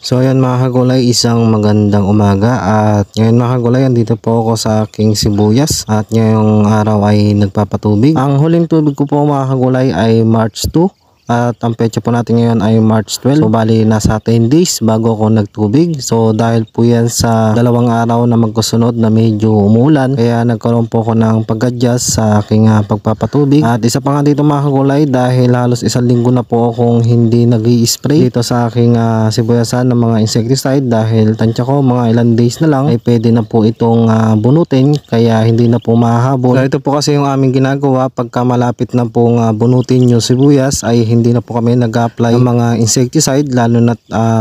So ayan mga kagulay, isang magandang umaga at ngayon mga kagulay, andito po ako sa aking sibuyas at ngayong araw ay nagpapatubig. Ang huling tubig ko po mga kagulay ay March 2 at ang petsa po natin ngayon ay March 12. So bali nasa 10 days bago ako nagtubig. So dahil po yan sa dalawang araw na magkasunod na medyo umulan, kaya nagkaroon po ako ng pag-adjust sa aking pagpapatubig. At isa pa nga dito mga kagulay, dahil halos isang linggo na po akong hindi nag-i-spray dito sa aking sibuyasan ng mga insecticide, dahil tansya ko mga ilang days na lang ay pwede na po itong bunutin, kaya hindi na po mahahabol. So ito po kasi yung aming ginagawa pagka malapit na pong bunutin yung sibuyas, ay hindi na po kami nag-apply ng mga insecticide, lalo na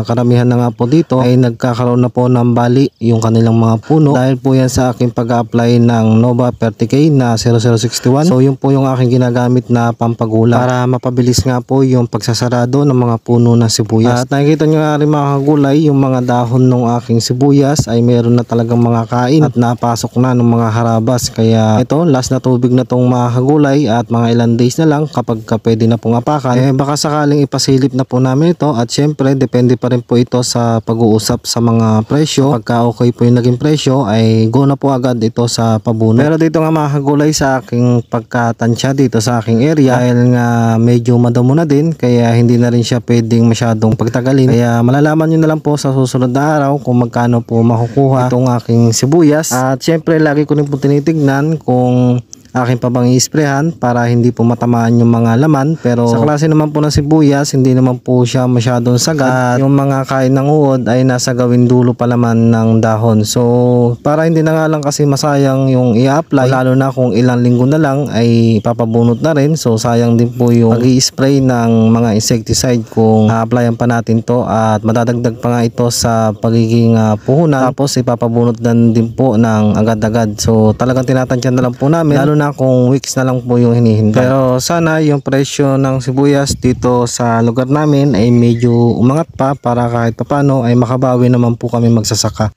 karamihan na nga po dito ay nagkakaroon na po ng bali yung kanilang mga puno, dahil po yan sa aking pag-apply ng Nova Ferticay na 0061. So yun po yung aking ginagamit na pampagula para mapabilis nga po yung pagsasarado ng mga puno ng sibuyas. At nakikita nyo nga rin mga kagulay, yung mga dahon ng aking sibuyas ay meron na talagang mga kain at napasok na ng mga harabas, kaya ito last na tubig na tong mga kagulay at mga ilang days na lang kapag pwede na pong apakan, baka sakaling ipasilip na po namin ito. At syempre depende pa rin po ito sa pag-uusap sa mga presyo. Pagka okay po yung naging presyo ay go na po agad ito sa pabuno. Pero dito nga mga kagulay, sa aking pagkatansya dito sa aking area, dahil nga medyo madamo na din, kaya hindi na rin siya pwedeng masyadong pagtagalin, kaya malalaman nyo na lang po sa susunod na araw kung magkano po makukuha itong aking sibuyas. At syempre lagi ko rin po tinitignan kung akin pa bang i-sprayhan para hindi po matamaan yung mga laman. Pero sa klase naman po ng sibuyas, hindi naman po siya masyadong sagad, at yung mga kain ng uod ay nasa gawin dulo pa laman ng dahon. So para hindi na nga lang kasi masayang yung i-apply, lalo na kung ilang linggo na lang ay papabunot na rin. So sayang din po yung mag-i-spray ng mga insecticide kung a-applyan pa natin to, at madadagdag pa nga ito sa pagiging puhunan, tapos ipapabunot din po ng agad-agad. So talagang tinatansyan na lang po namin, lalo na kung weeks na lang po yung hinihintay. Pero sana yung presyo ng sibuyas dito sa lugar namin ay medyo umangat pa, para kahit papano ay makabawi naman po kami magsasaka.